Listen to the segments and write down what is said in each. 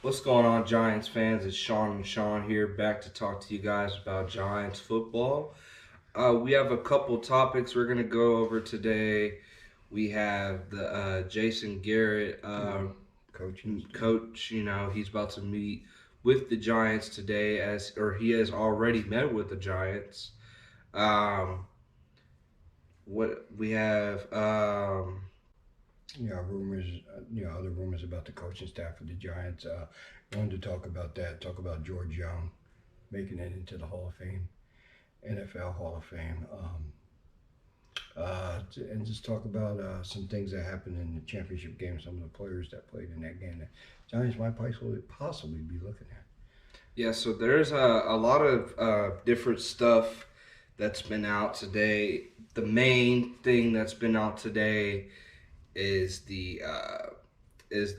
What's going on, Giants fans? It's Sean and Sean here, back to talk to you guys about Giants football. We have a couple topics we're going to go over today. We have the Jason Garrett Coaching. coach. He's about to meet with the Giants today, or he has already met with the Giants. Um, what we have? Rumors. Other rumors about the coaching staff of the Giants. Wanted to talk about that. Talk about George Young making it into the Hall of Fame, NFL Hall of Fame. And just talk about some things that happened in the championship game. Some of the players that played in that game. That Giants might possibly be looking at. Yeah, so there's a lot of different stuff that's been out today. The main thing that's been out today is the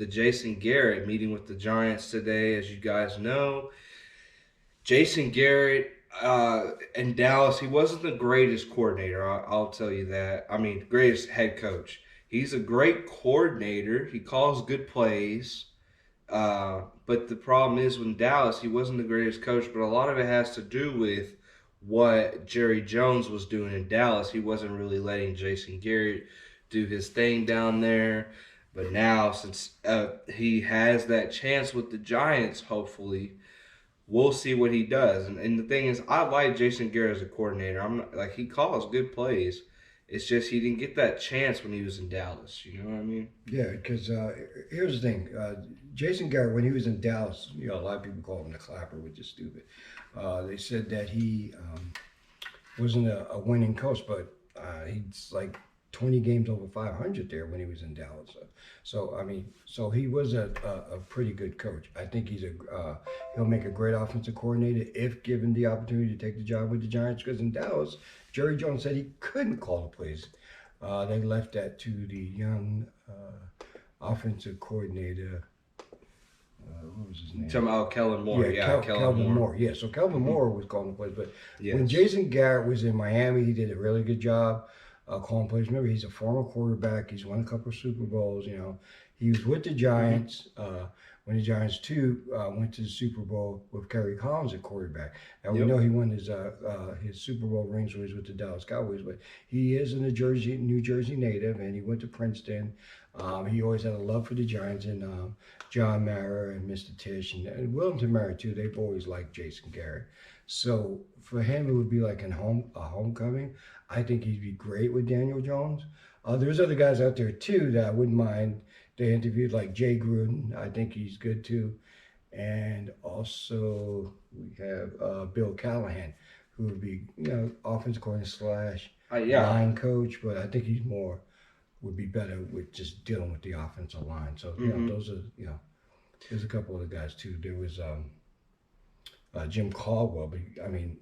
Jason Garrett meeting with the Giants today. As you guys know, Jason Garrett in Dallas, he wasn't the greatest coordinator. I'll tell you that. I mean, greatest head coach. He's a great coordinator. He calls good plays. But the problem is, when Dallas, he wasn't the greatest coach, but a lot of it has to do with what Jerry Jones was doing in Dallas. He wasn't really letting Jason Garrett do his thing down there. But now, since he has that chance with the Giants, hopefully, we'll see what he does. And the thing is, I like Jason Garrett as a coordinator. I'm not, like, he calls good plays. It's just he didn't get that chance when he was in Dallas. You know what I mean? Yeah, because here's the thing. Jason Garrett, when he was in Dallas, a lot of people call him the clapper, which is stupid. They said that he wasn't a winning coach, but he's like 20 games over 500 there when he was in Dallas. So he was a pretty good coach. I think he'll make a great offensive coordinator if given the opportunity to take the job with the Giants. Because in Dallas, Jerry Jones said he couldn't call the plays. They left that to the young offensive coordinator. What was his name? Talking about Kellen Moore. Yeah, Kelvin Moore. Yeah, so Kelvin Moore was calling the plays. But Yes. when Jason Garrett was in Miami, he did a really good job calling plays. Remember, he's a former quarterback. He's won a couple of Super Bowls. He was with the Giants when the Giants too went to the Super Bowl with Kerry Collins at quarterback. Now we know he won his Super Bowl rings when he was with the Dallas Cowboys, but he is a New Jersey native, and he went to Princeton. He always had a love for the Giants, and John Mara and Mr. Tisch and Wilton Mara too. They've always liked Jason Garrett. So for him, it would be like a homecoming. I think he'd be great with Daniel Jones. There's other guys out there too that I wouldn't mind. They interviewed like Jay Gruden. I think he's good too. And also we have Bill Callahan, who would be offensive coordinator / line coach, but I think he's would be better with just dealing with the offensive line. So those are there's a couple of the guys too. There was Jim Caldwell, but I mean.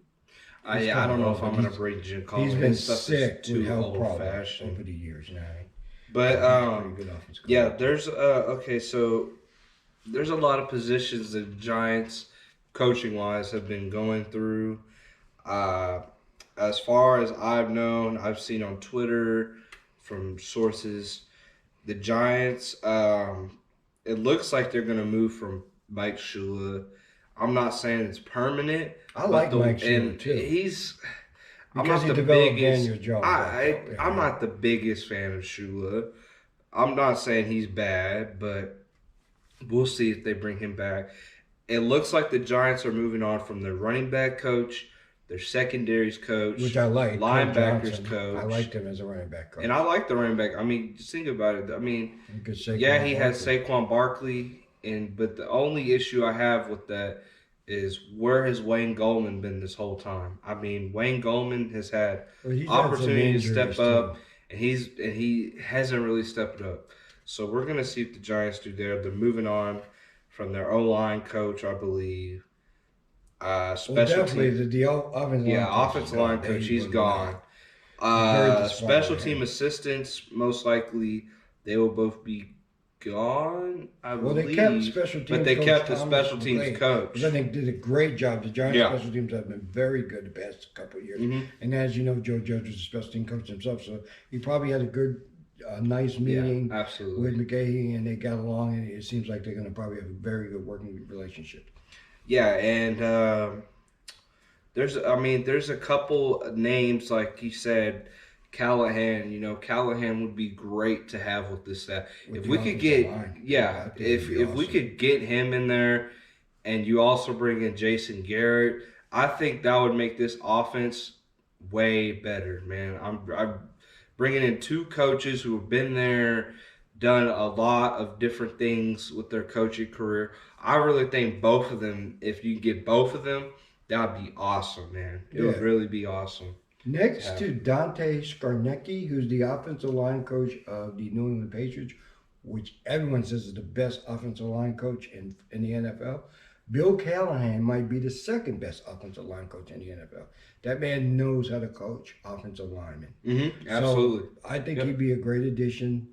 I don't know if I'm going to bring Jim Caldwell. He's been sick with health old problems fashioned over the years, But pretty good offensive yeah, coordinator. there's okay. So there's a lot of positions that the Giants, coaching wise, have been going through. As far as I've seen on Twitter from sources, the Giants. It looks like they're going to move from Mike Shula. I'm not saying it's permanent. I like Mike Shula And too. I'm Because not he the developed biggest. Daniel Jones. I'm not the biggest fan of Shula. I'm not saying he's bad, but we'll see if they bring him back. It looks like the Giants are moving on from their running back coach, their secondaries coach, Which I like. linebackers coach. I liked him as a running back coach. And I like the running back. I mean, just think about it. I mean, Saquon yeah, he has Barkley. Saquon Barkley, but the only issue I have with that is where has Wayne Goldman been this whole time? I mean, Wayne Goldman has had But he's had some opportunity to step injuries, up, too. and he hasn't really stepped up. So we're gonna see what the Giants do there. They're moving on from their O line coach, I believe. Well, Special definitely team, the offensive line coach. offensive line coach, he's gone. Very disappointed Special with team him. assistants, most likely they will both be gone. I Well, believe. they kept special teams but they coach kept the Thomas special teams McClain, coach. which I think did a great job. The Giants' Yeah. special teams have been very good the past couple of years. Mhm. And as you know, Joe Judge was a special team coach himself, so he probably had a good a nice meeting absolutely. with McGahee, and they got along, and it seems like they're going to probably have a very good working relationship. Yeah, and there's a couple names like you said, Callahan. Callahan would be great to have with this staff. With If the we could offensive get, line. yeah, I think if it'd be we awesome. could get him in there, and you also bring in Jason Garrett, I think that would make this offense way better, man. I'm bringing in two coaches who have been there, done a lot of different things with their coaching career. I really think both of them, if you get both of them, that would be awesome, man. It would Yeah. really be awesome. Next to Dante Scarnecchi, who's the offensive line coach of the New England Patriots, which everyone says is the best offensive line coach in the NFL. Bill Callahan might be the second best offensive line coach in the NFL. That man knows how to coach offensive linemen. Mm-hmm. Absolutely. So I think Yep. he'd be a great addition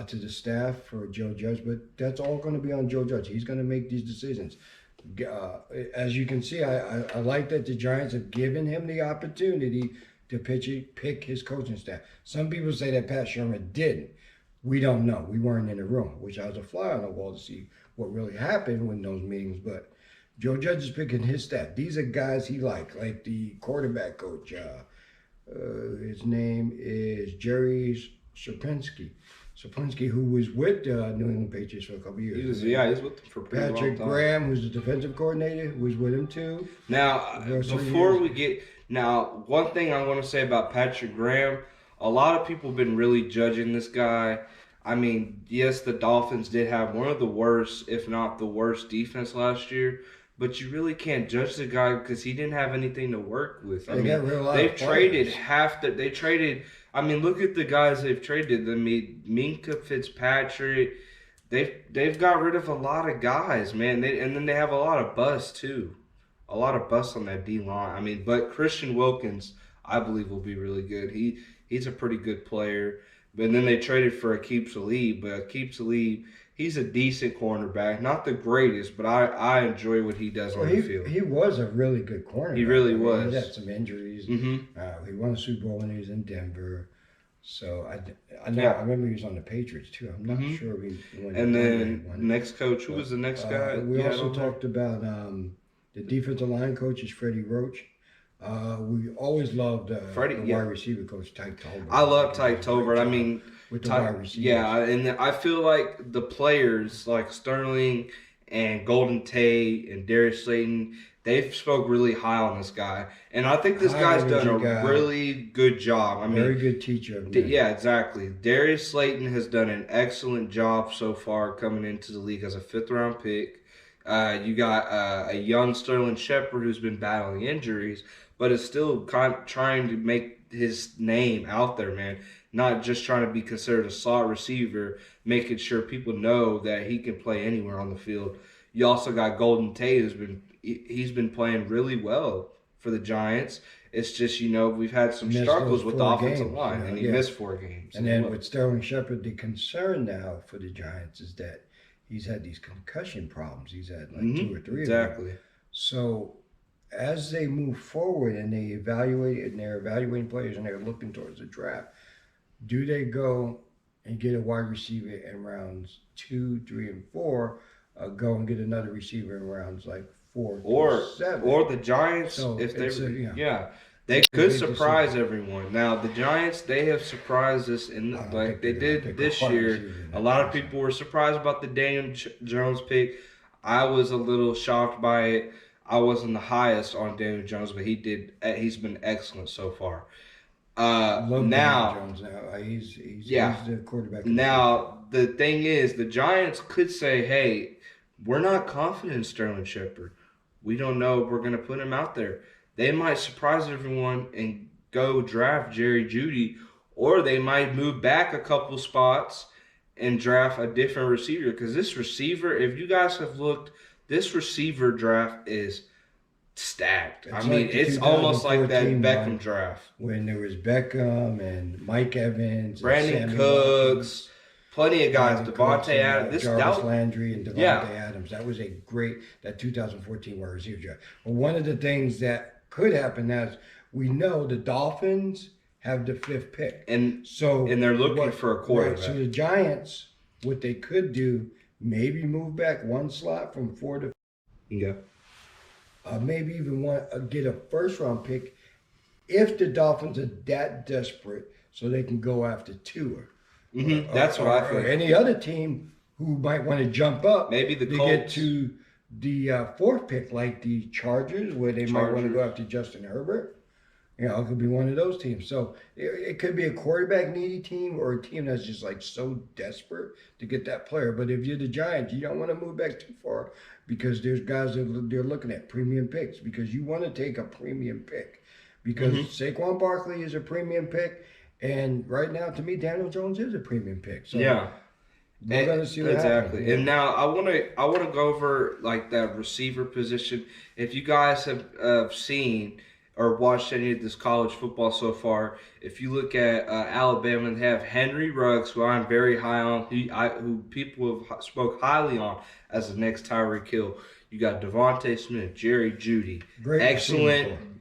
to the staff for Joe Judge, but that's all going to be on Joe Judge. He's going to make these decisions. As you can see, I like that the Giants have given him the opportunity to pick his coaching staff. Some people say that Pat Shermer didn't. We don't know. We weren't in the room, which I was a fly on the wall to see what really happened in those meetings. But Joe Judge is picking his staff. These are guys he like the quarterback coach. His name is Jerry Sapinski, who was with the New England Patriots for a couple years. He was with them for a pretty Patrick long time. Graham, who's the defensive coordinator, was with him too. Now, Those 3 before years. we get now, one thing I want to say about Patrick Graham, a lot of people have been really judging this guy. I mean, yes, the Dolphins did have one of the worst, if not the worst, defense last year. But you really can't judge the guy because he didn't have anything to work with. I They mean, got rid of a lot they've of traded players. half that. They traded. I mean, look at the guys they've traded. I mean, Minka Fitzpatrick. They've got rid of a lot of guys, man. And then they have a lot of busts too. A lot of busts on that D line. I mean, but Christian Wilkins, I believe, will be really good. He's a pretty good player. But then they traded for Aqib Talib. But Aqib Talib, he's a decent cornerback. Not the greatest, but I enjoy what he does Well, on the field. he was a really good cornerback. He really I mean, was. He had some injuries. Mm-hmm. He won a Super Bowl when he was in Denver. So I know. Yeah. I remember he was on the Patriots too. I'm not Mhm. sure if he won. And the then one. next coach, who was the next guy? We you had also on there? talked about the defensive line coach is Freddie Roach. We always loved Freddie, the yeah. wide receiver coach Tyke Tolbert. I love He did a Tyke great Tolbert. I job mean, with the Ty- wide receivers. yeah, and I feel like the players like Sterling and Golden Tate and Darius Slayton, they've spoke really high on this guy, and I think this High guy's done energy a guy. really good job. I mean, Very good teacher. yeah, exactly. Darius Slayton has done an excellent job so far coming into the league as a 5th-round pick. You got a young Sterling Shepard who's been battling injuries, but is still trying to make his name out there, man. Not just trying to be considered a slot receiver, making sure people know that he can play anywhere on the field. You also got Golden Tate, he's been playing really well for the Giants. It's just, we've had some Missed struggles those with the 4 offensive games, line, and he yeah. missed 4 games. And then with Sterling Shepard, the concern now for the Giants is that he's had these concussion problems. He's had like 2 or 3 of them. Exactly. So as they move forward and they're evaluating players and they're looking towards the draft, do they go and get a wide receiver in rounds 2, 3, and 4, go and get another receiver in rounds like 4 to 7? Or the Giants, So if they, it's a, you know, they it's a could big surprise decision. everyone. Now the Giants, they have surprised us in I don't like think they they're gonna did pick this a wide year. receiver in A that lot of position. people were surprised about the Daniel Jones pick. I was a little shocked by it. I wasn't the highest on Daniel Jones, but he's been excellent so far. Love Now, Daniel Jones now. He's Yeah. the quarterback. Now, the thing is, the Giants could say, hey, we're not confident in Sterling Shepard. We don't know if we're going to put him out there. They might surprise everyone and go draft Jerry Jeudy, or they might move back a couple spots and draft a different receiver. Because this receiver, if you guys have looked, this receiver draft is stacked. It's I mean, like the it's almost like that 2014 Beckham one. draft. When there was Beckham and Mike Evans, and Brandon Sammy Cooks, plenty of guys. Watkins, Devontae Cooks and, Adams. Jarvis Landry and Devontae Yeah. Adams. That was a great 2014 wide receiver draft. But one of the things that could happen now is we know the Dolphins have the 5th pick. And So they're looking for a quarterback. Right, so the Giants, what they could do, maybe move back one slot from 4 to yeah. maybe even get a first-round pick if the Dolphins are that desperate, so they can go after Tua. That's what I think. Or any other team who might want to jump up, maybe the to Colts. get to the 4th pick, like the Chargers, where they might want to go after Justin Herbert. You know, it could be one of those teams. So it could be a quarterback needy team or a team that's just like so desperate to get that player. But if you're the Giants, you don't want to move back too far because there's guys that they're looking at premium picks because you want to take a premium pick because Saquon Barkley is a premium pick. And right now, to me, Daniel Jones is a premium pick. So yeah. We're gonna see what exactly. happens. And now I want to go over like that receiver position. If you guys have seen or watched any of this college football so far, if you look at Alabama, they have Henry Ruggs, who I'm very high on, who people have spoke highly on as the next Tyreek Hill. You got Devontae Smith, Jerry Jeudy,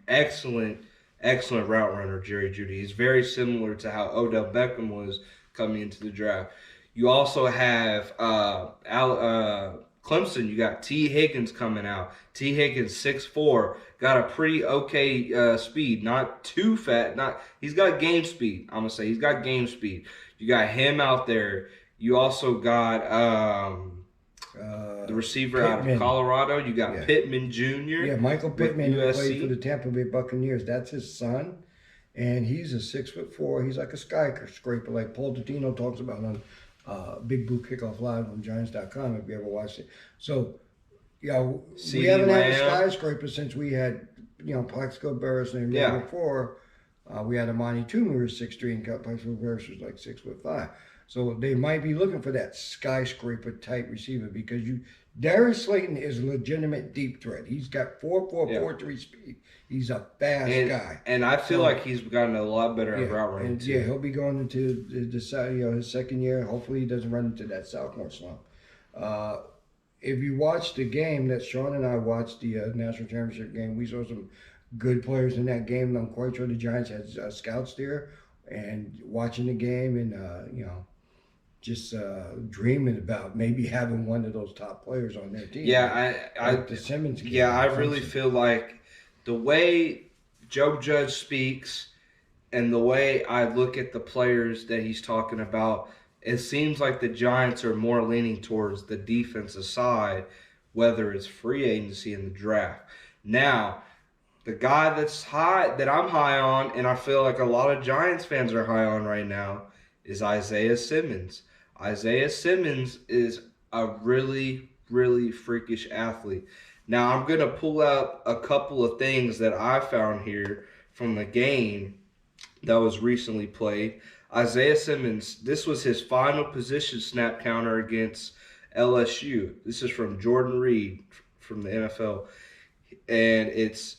excellent route runner, Jerry Jeudy. He's very similar to how Odell Beckham was coming into the draft. You also have Clemson. You got T. Higgins coming out. T. Higgins, 6'4", got a pretty okay speed. Not too fat. He's got game speed. I'm gonna say he's got game speed. You got him out there. You also got the receiver Pittman. Out of Colorado. You got Pittman Jr. Yeah, Michael Pittman played for the Tampa Bay Buccaneers. That's his son, and he's a 6'4". He's like a skyscraper, like Paul Dottino talks about on Big Blue Kickoff Live on Giants.com if you ever watched it. So, we haven't had a skyscraper since we had, Plaxico Burress and the year before. We had Amani Toomey, who was 6'3", and Plaxico Burress was like 6'5". So they might be looking for that skyscraper type receiver because Darius Slayton is a legitimate deep threat. He's got 4.3 speed. He's a fast guy. And I feel like he's gotten a lot better at route running too. Yeah, he'll be going into his second year. Hopefully he doesn't run into that sophomore slump. If you watch the game that Sean and I watched, the national championship game, we saw some good players in that game. I'm quite sure the Giants had scouts there and watching the game and, just dreaming about maybe having one of those top players on their team. Yeah, the Simmons game. Yeah, I really feel like the way Joe Judge speaks and the way I look at the players that he's talking about, it seems like the Giants are more leaning towards the defensive side, whether it's free agency in the draft. Now, the guy that I'm high on, and I feel like a lot of Giants fans are high on right now, is Isaiah Simmons. Isaiah Simmons is a really, really freakish athlete. Now, I'm going to pull out a couple of things that I found here from the game that was recently played. Isaiah Simmons, this was his final position snap counter against LSU. This is from Jordan Reed from the NFL. And it's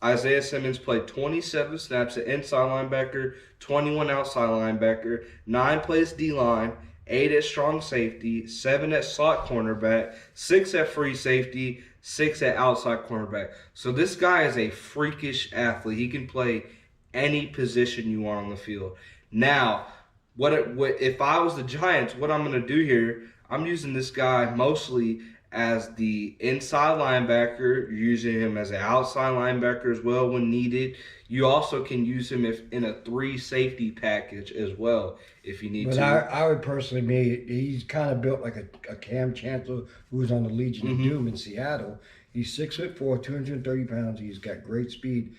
Isaiah Simmons played 27 snaps at inside linebacker, 21 outside linebacker, 9 plays D-line, 8 at strong safety, 7 at slot cornerback, 6 at free safety, 6 at outside cornerback. So this guy is a freakish athlete. He can play any position you want on the field. Now, what if I was the Giants, what I'm going to do here, I'm using this guy mostly as the inside linebacker. You're using him as an outside linebacker as well when needed. You also can use him in a 3 safety package as well if you need to. But I would personally he's kind of built like a Cam Chancellor who was on the Legion of Doom in Seattle. He's 6'4", 230 pounds. He's got great speed.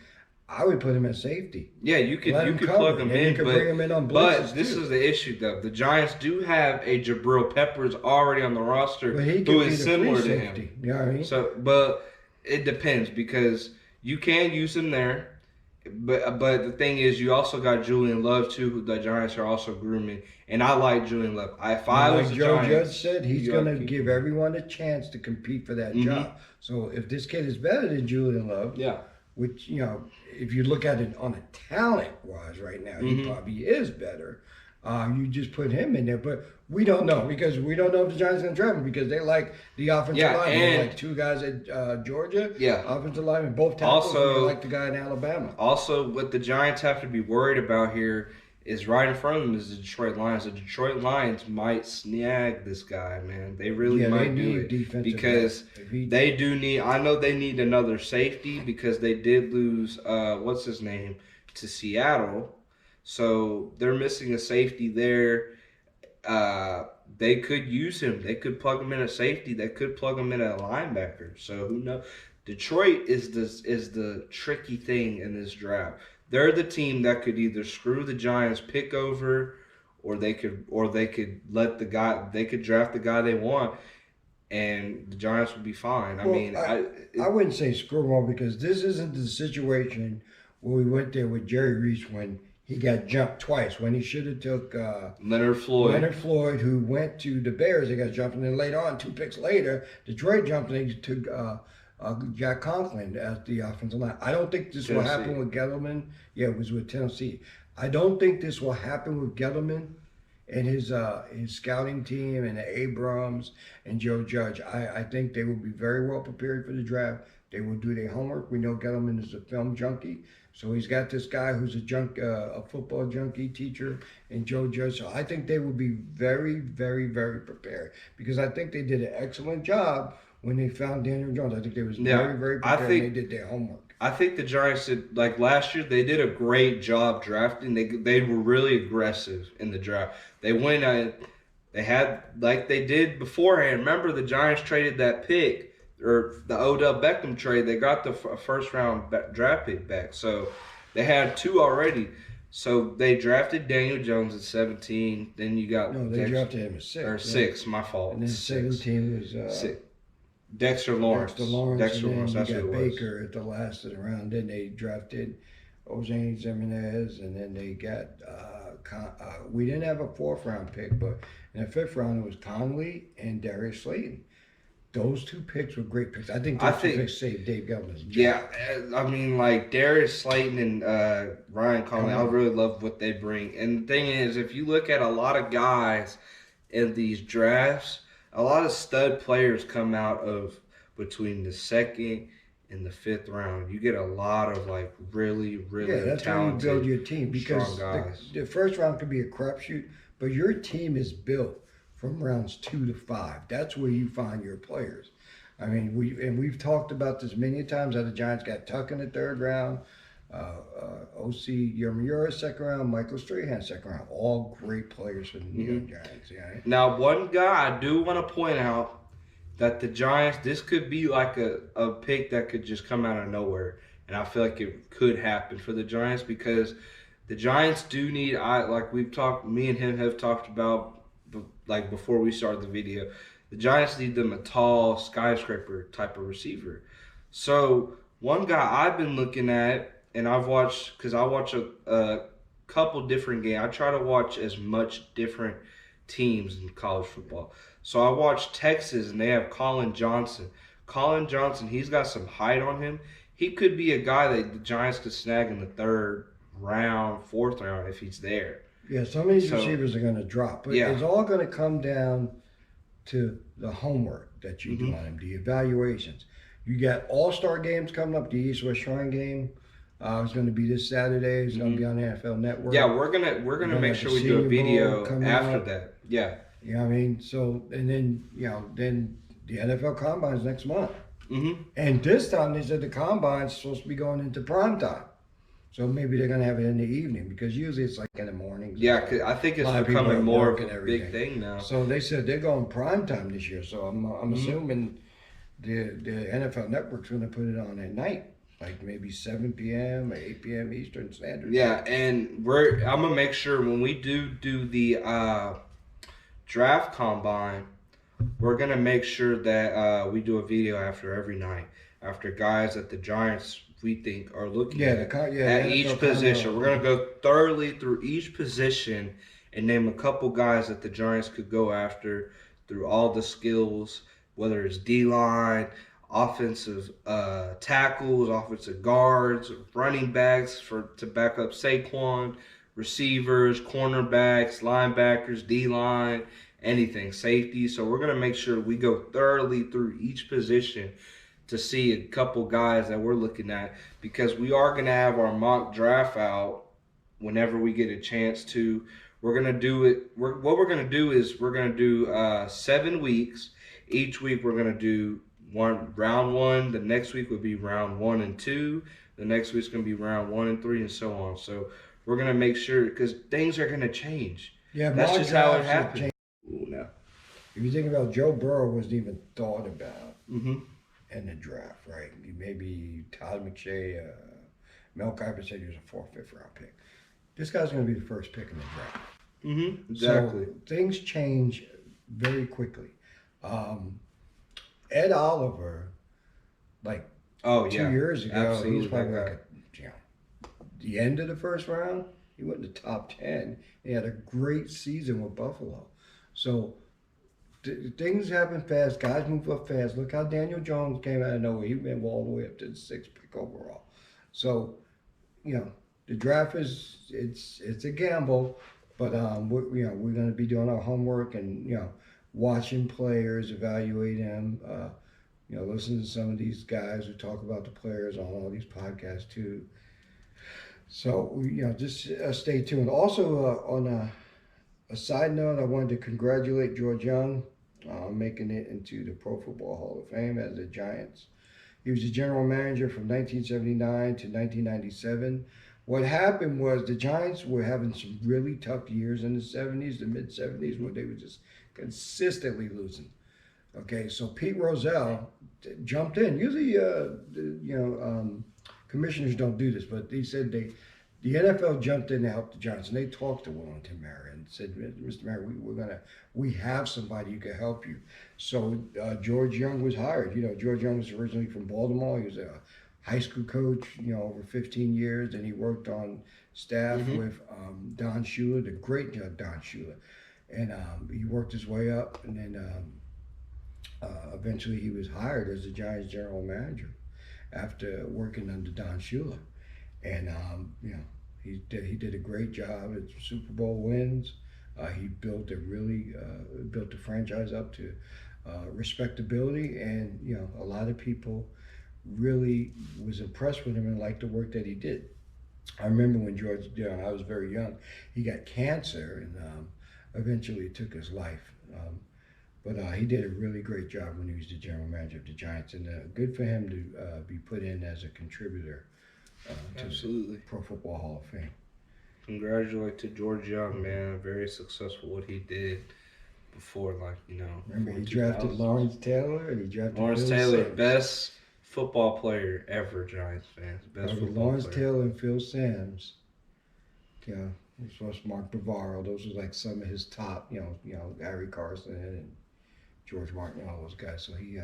I would put him at safety. Yeah, you could plug him in, you could bring him in on blitzes. But this is the issue, though. The Giants do have a Jabril Peppers already on the roster who is similar to him. You know what I mean? So, but it depends because you can use him there. But the thing is, you also got Julian Love too, who the Giants are also grooming, and I like Julian Love. If I was the Joe Giants, Judge said, he's going to give everyone a chance to compete for that job. So if this kid is better than Julian Love, which if you look at it on a talent wise right now, he probably is better. You just put him in there, but we don't know because we don't know if the Giants are going to draft him because they like the offensive Yeah, lineman. They and like two guys at Georgia, yeah. offensive lineman, both tackles, and they Also, like the guy in Alabama. Also, what the Giants have to be worried about here is right in front of them is the Detroit Lions. The Detroit Lions might snag this guy, man. They really Yeah, they might do need it defensive because back. If he- they do need. I know they need another safety because they did lose. What's his name to Seattle, so they're missing a safety there. They could use him. They could plug him in at safety. They could plug him in at linebacker. So who knows? Detroit is the tricky thing in this draft. They're the team that could either screw the Giants pick over, or they could let the guy. They could draft the guy they want, and the Giants would be fine. I wouldn't say screw them all because this isn't the situation where we went there with Jerry Reese when he got jumped twice when he should have took Leonard Floyd, who went to the Bears. They got jumped, and then later on, 2 picks later, Detroit jumped and they took Jack Conklin as the offensive line. I don't think this will happen with Gettleman. Yeah, it was with Tennessee. I don't think this will happen with Gettleman and his scouting team and Abrams and Joe Judge. I think they will be very well prepared for the draft. They will do their homework. We know Gettleman is a film junkie. So he's got this guy who's a football junkie teacher, and Joe Judge. So I think they will be very, very, very prepared because I think they did an excellent job when they found Daniel Jones. I think they was very, very prepared. And they did their homework. I think the Giants did, like last year, they did a great job drafting. They were really aggressive in the draft. They went, they had like they did beforehand. Remember, the Giants traded that pick. Or the Odell Beckham trade, they got the first round draft pick back. So they had 2 already. So they drafted Daniel Jones at 17. Then you got they drafted him at 6. Or 6, my fault. And then 17 was 6. Dexter Lawrence. Dexter Lawrence. That's who it was. Baker at the last of the round. Then they drafted Ojani Jimenez, and then they got we didn't have a 4th round pick, but in the 5th round it was Conley and Darius Slayton. Those 2 picks were great picks. I think those 2 picks saved Dave Gettleman's job. Yeah, I mean, like Darius Slayton and Ryan Conley, I really love what they bring. And the thing is, if you look at a lot of guys in these drafts, a lot of stud players come out of between the 2nd and the 5th round. You get a lot of like really, really that's talented, how you build your team because strong guys. The first round could be a crapshoot, but your team is built from rounds 2 to 5. That's where you find your players. I mean, we've talked about this many times how the Giants got Tuck in the 3rd round, O.C. Yamura 2nd round, Michael Strahan 2nd round. All great players for the New York Giants. Yeah. Now, one guy I do want to point out that the Giants, this could be like a pick that could just come out of nowhere, and I feel like it could happen for the Giants because the Giants do need. Me and him have talked about. Like before we started the video, the Giants need them a tall skyscraper type of receiver. So one guy I've been looking at, and I've watched because I watch a couple different games. I try to watch as much different teams in college football. So I watched Texas, and they have Colin Johnson. Colin Johnson, he's got some height on him. He could be a guy that the Giants could snag in the 3rd round, 4th round if he's there. Yeah, some of these receivers are going to drop. But it's all going to come down to the homework that you do on them, the evaluations. You got all-star games coming up. The East-West Shrine game is going to be this Saturday. It's going to be on the NFL Network. Yeah, we're gonna make sure we do a video after that. Yeah. Yeah, I mean, so, and then, then the NFL Combine is next month. And this time they said the Combine is supposed to be going into prime time. So maybe they're going to have it in the evening because usually it's like in the mornings. Yeah, cause I think it's becoming more of a big thing now. So they said they're going prime time this year. So I'm assuming the NFL Network's going to put it on at night, like maybe 7 p.m. or 8 p.m. Eastern Standard. Yeah, and I'm going to make sure when we do the draft combine, we're going to make sure that we do a video after every night, after guys that the Giants we think are looking at each position. We're going to go thoroughly through each position and name a couple guys that the Giants could go after through all the skills, whether it's D-line, offensive tackles, offensive guards, running backs to back up Saquon, receivers, cornerbacks, linebackers, D-line, anything, safety. So we're going to make sure we go thoroughly through each position to see a couple guys that we're looking at, because we are going to have our mock draft out whenever we get a chance to. We're going to do it. What we're going to do is we're going to do 7 weeks. Each week we're going to do round one. The next week will be round 1 and 2. The next week's going to be round 1 and 3, and so on. So we're going to make sure, because things are going to change. Yeah, that's just how it happens. No. If you think about Joe Burrow, wasn't even thought about Mm-hmm. in the draft, right? Maybe Todd McShay, Mel Kiper said he was a 4th, 5th round pick. This guy's going to be the first pick in the draft. Mm-hmm. Exactly. So things change very quickly. Ed Oliver, like 2 years ago, absolutely. he was probably like the end of the first round. He went in the top 10. He had a great season with Buffalo. So things happen fast. Guys move up fast. Look how Daniel Jones came out of nowhere. He went all the way up to the 6th pick overall. So, the draft it's a gamble, but we're going to be doing our homework and watching players, evaluating them. Listen to some of these guys who talk about the players on all these podcasts too. So just stay tuned. Also, on a side note, I wanted to congratulate George Young making it into the Pro Football Hall of Fame as the Giants. He was the general manager from 1979 to 1997. What happened was the Giants were having some really tough years in the 70s, the mid-70s, where they were just consistently losing. Okay, so Pete Rozelle jumped in. Usually, commissioners don't do this, but he said the NFL jumped in to help the Giants, and they talked to Wellington Mara and said, "Mr. Mara, we have somebody who can help you." So George Young was hired. George Young was originally from Baltimore. He was a high school coach, over 15 years, and he worked on staff with Don Shula, the great Don Shula, and he worked his way up, and then eventually he was hired as the Giants general manager after working under Don Shula, and he did a great job at Super Bowl wins. He built built the franchise up to respectability, and a lot of people really was impressed with him and liked the work that he did. I remember when George, I was very young, he got cancer and eventually took his life. But he did a really great job when he was the general manager of the Giants, and good for him to be put in as a contributor to the Pro Football Hall of Fame. Congratulate to George Young, man. Very successful what he did before, Remember, he drafted Lawrence Taylor, and he drafted Lawrence Phil Taylor, Simms. Best football player ever, Giants fans. Best football Lawrence player. Taylor and Phil Simms. As well as Mark Bavaro. Those were like some of his top, Harry Carson and George Martin, all those guys. So he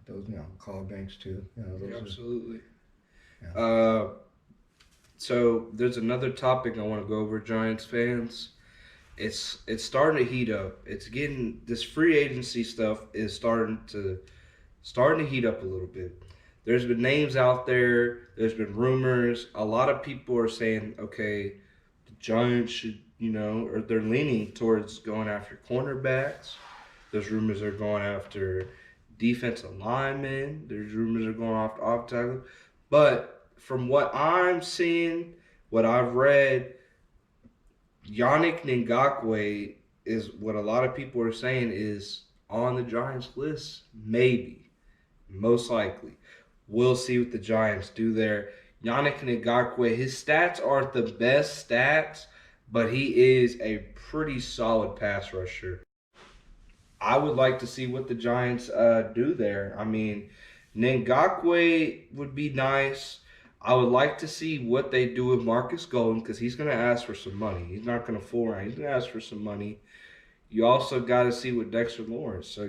those, Carl Banks too. Absolutely. Yeah. So there's another topic I want to go over, Giants fans. It's starting to heat up. This free agency stuff is starting to heat up a little bit. There's been names out there. There's been rumors. A lot of people are saying, okay, the Giants should, or they're leaning towards going after cornerbacks. There's rumors they're going after defensive linemen. There's rumors they're going after off tackle. But from what I'm seeing, what I've read, Yannick Ngakoue is what a lot of people are saying is on the Giants list. Maybe. Most likely. We'll see what the Giants do there. Yannick Ngakoue, his stats aren't the best stats, but he is a pretty solid pass rusher. I would like to see what the Giants do there. I mean, Ngakoue would be nice. I would like to see what they do with Marcus Golden, because he's going to ask for some money. He's not going to fool around. He's going to ask for some money. You also got to see what Dexter Lawrence. So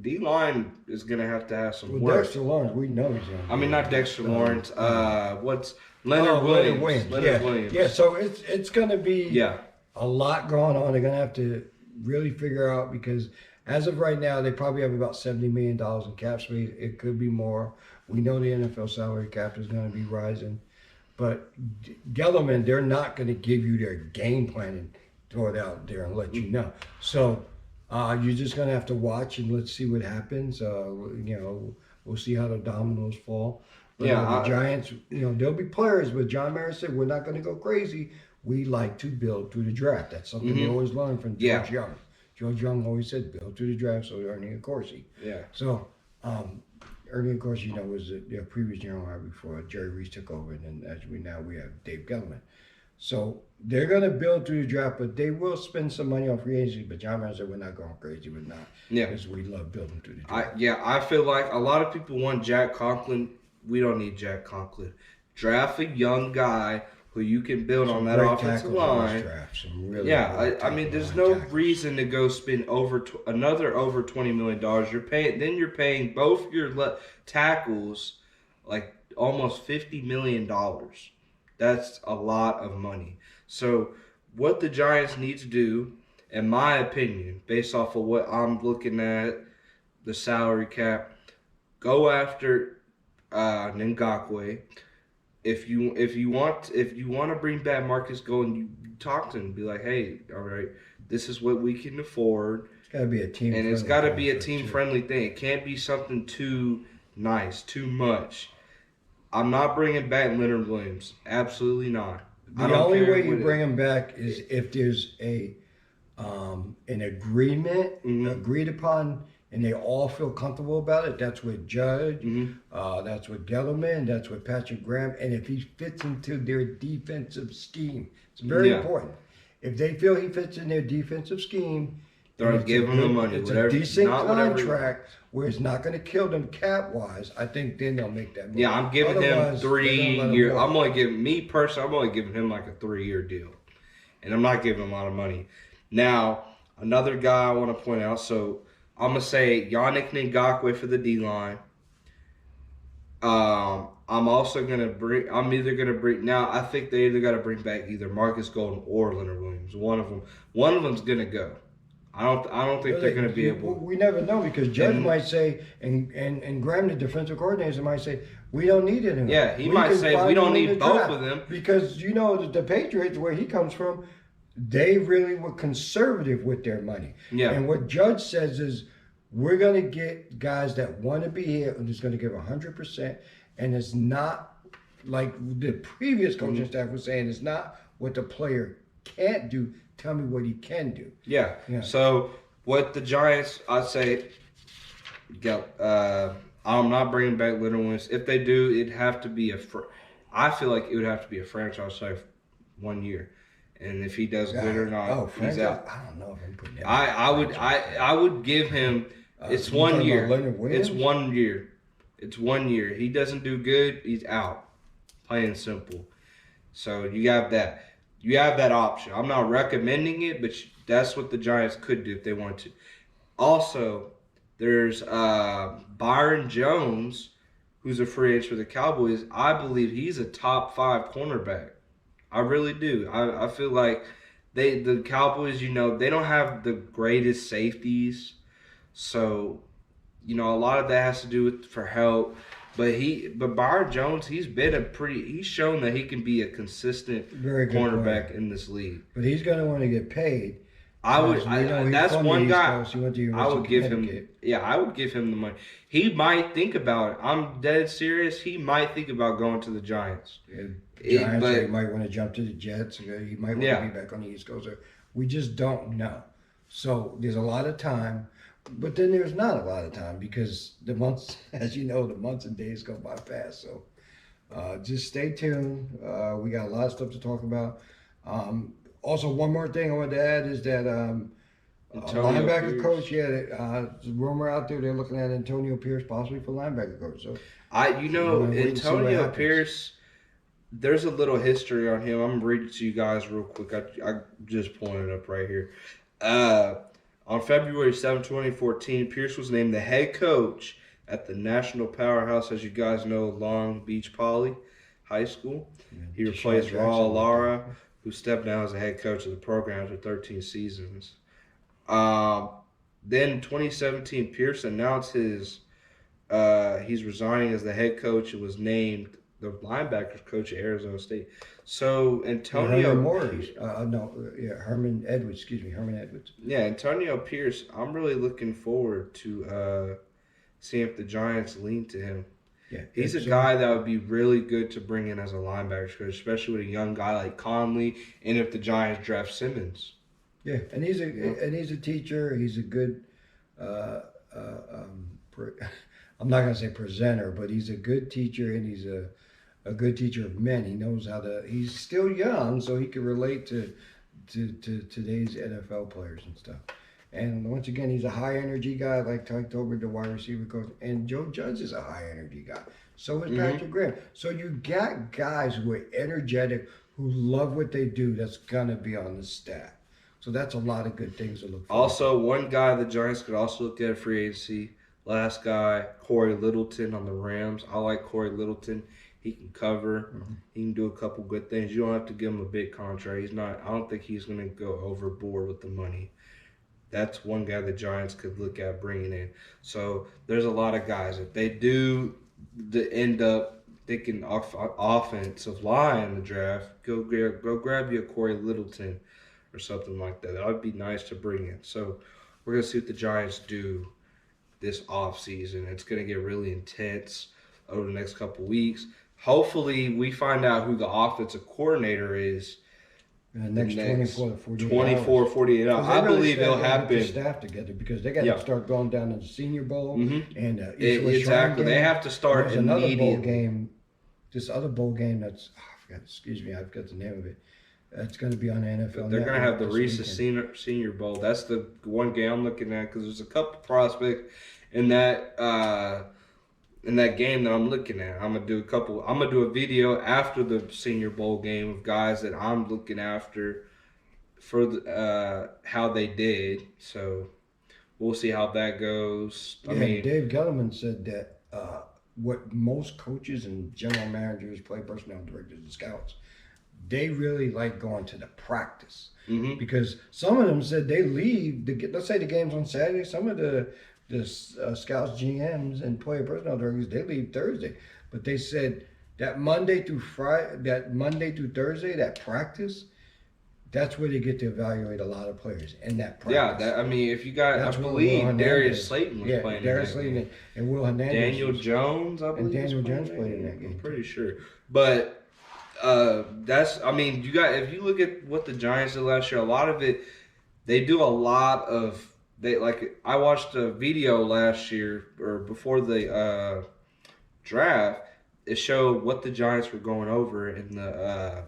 D-line is going to have some work. Dexter Lawrence, we know he's going to. I mean, not Dexter Lawrence. What's Leonard Williams? Leonard Williams. Yeah, so it's going to be a lot going on. They're going to have to really figure out, because as of right now, they probably have about $70 million in cap space. It could be more. We know the NFL salary cap is going to be rising. But Gellerman, they're not going to give you their game plan and throw it out there and let you know. So you're just going to have to watch and let's see what happens. We'll see how the dominoes fall. But the Giants, there'll be players, but John Mara said, we're not going to go crazy. We like to build through the draft. That's something they always learned from George Young. George Young always said, build through the draft, so Ernie Accorsi. Yeah. So, Ernie Accorsi, was the previous general manager before Jerry Reese took over, and then we have Dave Gettleman. So they're going to build through the draft, but they will spend some money on free agency. But John Mara said, we're not going crazy. We're not. Yeah. Because we love building through the draft. I feel like a lot of people want Jack Conklin. We don't need Jack Conklin. Draft a young guy who you can build on that offensive line. There's no reason to go spend another over $20 million. You're paying both your tackles like almost $50 million. That's a lot of money. So what the Giants need to do, in my opinion, based off of what I'm looking at, the salary cap, go after Ngakoue. If you want to bring back Marcus Golden, you talk to him, be like, hey, all right, this is what we can afford. It's got to be a team, and it's got to be a team friendly thing. It can't be something too nice, too much. I'm not bringing back Leonard Williams. Absolutely not. The only way you bring him back is if there's an agreement agreed upon, and they all feel comfortable about it. That's with Judge, that's with Gellerman, that's with Patrick Graham, and if he fits into their defensive scheme. It's very important. If they feel he fits in their defensive scheme, they're giving him the money. It's a decent contract where it's not going to kill them cap-wise. I think then they'll make that move. Yeah, I'm giving him 3 years. I'm only giving him like a 3-year deal. And I'm not giving him a lot of money. Now, another guy I want to point out, so I'm going to say Yannick Ngakoue for the D-line. I'm either going to bring, now I think they either got to bring back either Marcus Golden or Leonard Williams. One of them's going to go. I don't think they're going to be able. We never know because Judge might say, and Graham, the defensive coordinator, might say, we don't need it anymore. Yeah, he might say we don't need both of them. Because the Patriots, where he comes from, they really were conservative with their money. Yeah. And what Judge says is, we're going to get guys that want to be here and is going to give 100%. And it's not like the previous coaching staff was saying, it's not what the player can't do. Tell me what he can do. Yeah. So what the Giants, I'd say, I'm not bringing back Leonard Williams. If they do, it'd have to be I feel like it would have to be a franchise tag 1 year. And if he does good or not, he's out. I don't know if I'm putting that. I would give him. It's 1 year. It's 1 year. It's 1 year. He doesn't do good, he's out. Plain and simple. So you have that. You have that option. I'm not recommending it, but that's what the Giants could do if they want to. Also, there's Byron Jones, who's a free agent for the Cowboys. I believe he's a top 5 cornerback. I really do. I feel like the Cowboys, they don't have the greatest safeties. So, a lot of that has to do with for help. But Byron Jones, he's shown that he can be a consistent cornerback in this league. But he's going to want to get paid. That's one guy. I would give him. Yeah, I would give him the money. He might think about it. I'm dead serious. He might think about going to the Giants. He might want to jump to the Jets. He might want to be back on the East Coast. We just don't know. So there's a lot of time. But then there's not a lot of time because the months, as you know, the months and days go by fast. So just stay tuned. We got a lot of stuff to talk about. Also, one more thing I want to add is that linebacker coach, there's a rumor out there they're looking at Antonio Pierce possibly for linebacker coach. So Antonio Pierce, there's a little history on him. I'm going to read it to you guys real quick. I just pulling it up right here. On February 7, 2014, Pierce was named the head coach at the national powerhouse, as you guys know, Long Beach Poly High School. He replaced Raul Lara, who stepped down as the head coach of the program after 13 seasons. Then in 2017, Pierce announced he's resigning as the head coach and was named the linebackers coach at Arizona State. So Herman Antonio Morris. No, yeah, Herman Edwards. Excuse me, Herman Edwards. Yeah, Antonio Pierce, I'm really looking forward to seeing if the Giants lean to him. Yeah, He's a guy that would be really good to bring in as a linebacker coach, especially with a young guy like Conley, and if the Giants draft Simmons. Yeah, and he's a teacher. He's a good. Uh, uh, um, I'm not gonna say presenter, but he's a good teacher, and he's a good teacher of men. He knows how to. He's still young, so he can relate to today's NFL players and stuff. And once again, he's a high energy guy, like Tyke Tolbert, the wide receiver coach. And Joe Judge is a high energy guy. So is Patrick Graham. So you got guys who are energetic, who love what they do. That's gonna be on the staff. So that's a lot of good things to look for. Also, one guy the Giants could also look at free agency. Last guy, Corey Littleton on the Rams. I like Corey Littleton. He can cover. He can do a couple good things. You don't have to give him a big contract. He's not. I don't think he's going to go overboard with the money. That's one guy the Giants could look at bringing in. So there's a lot of guys. If they do end up thinking offensive line in the draft, go grab you a Corey Littleton or something like that. That would be nice to bring in. So we're going to see what the Giants do this offseason. It's going to get really intense over the next couple weeks. Hopefully, we find out who the offensive coordinator is in the next 24 48 hours. I believe it'll happen. Get the staff together because they got to start going down to the Senior Bowl and exactly. They have to start immediately. Another bowl game. This other bowl game that's I forgot the name of it. That's going to be on the NFL. They're going to have the Reese's Senior Bowl. That's the one game I'm looking at because there's a couple prospects in that game that I'm looking at. I'm gonna do a video after the Senior Bowl game of guys that I'm looking after for how they did. So we'll see how that goes. I mean, Dave Gettleman said that what most coaches and general managers, play personnel directors, and scouts, they really like going to the practice because some of them said they leave. Let's say the game's on Saturday. Some of the scouts, GMs, and player personnel directors, they leave Thursday, but they said that Monday through Thursday, that practice, that's where they get to evaluate a lot of players in that practice. Yeah, if you got, I believe Darius Slayton was playing. Darius Slayton and Will Hernandez. Daniel Jones, I believe. And Daniel Jones played in that game. I'm pretty sure, but. If you look at what the Giants did last year, a lot of it, they do a lot of, I watched a video last year or before the draft. It showed what the Giants were going over in the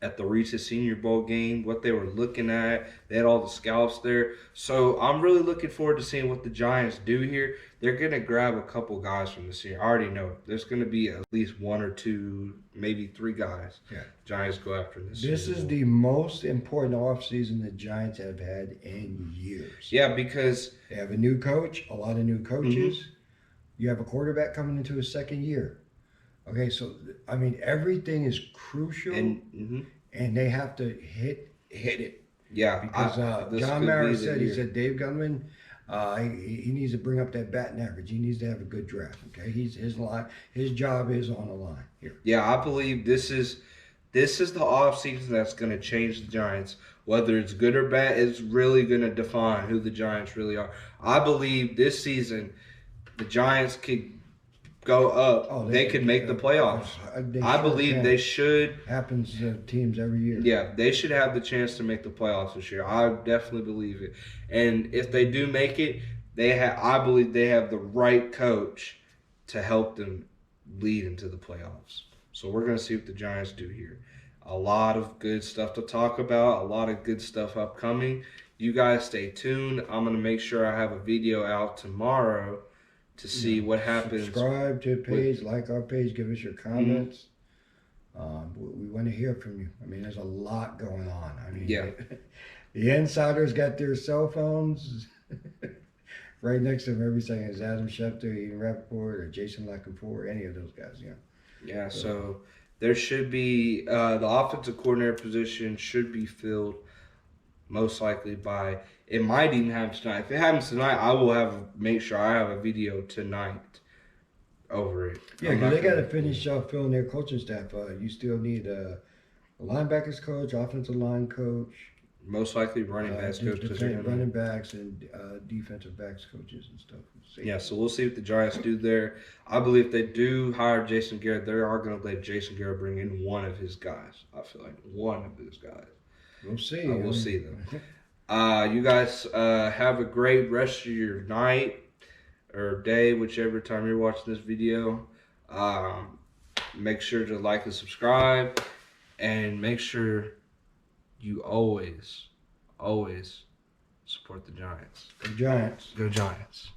at the Reese's Senior Bowl game, what they were looking at. They had all the scouts there. So I'm really looking forward to seeing what the Giants do here. They're going to grab a couple guys from this year. I already know. There's going to be at least one or two, maybe three guys Giants go after this year. This is the most important offseason the Giants have had in years. Yeah, because they have a new coach, a lot of new coaches. You have a quarterback coming into his second year. Okay, so I mean everything is crucial, and they have to hit it. Yeah, because John Mara said Dave Gettleman, he needs to bring up that batting average. He needs to have a good draft. Okay, his job is on the line here. Yeah, I believe this is the offseason that's going to change the Giants. Whether it's good or bad, it's really going to define who the Giants really are. I believe this season the Giants could go up. They could make the playoffs. I believe they should. Happens to teams every year. Yeah, they should have the chance to make the playoffs this year. I definitely believe it. And if they do make it, I believe they have the right coach to help them lead into the playoffs. So we're going to see what the Giants do here. A lot of good stuff to talk about. A lot of good stuff upcoming. You guys stay tuned. I'm going to make sure I have a video out tomorrow to see what happens. Subscribe to the page, like our page, give us your comments. We want to hear from you. I mean, there's a lot going on. I mean, the insiders got their cell phones right next to them every second. It's Adam Schefter, Ian Rappaport, or Jason Lackenford, any of those guys. Yeah. So there should be the offensive coordinator position should be filled most likely by. It might even happen tonight. If it happens tonight, I will make sure I have a video tonight over it. Yeah, I'm because not they got to gonna- finish filling their coaching staff. You still need a linebackers coach, offensive line coach, most likely running backs coach because they're gonna. running backs and defensive backs coaches and stuff. Yeah, so we'll see what the Giants do there. I believe if they do hire Jason Garrett, they are going to let Jason Garrett bring in one of his guys. I feel like one of his guys. We'll see. We'll see them. You guys have a great rest of your night or day, whichever time you're watching this video. Make sure to like and subscribe, and make sure you always support the Giants. The Giants. Go Giants.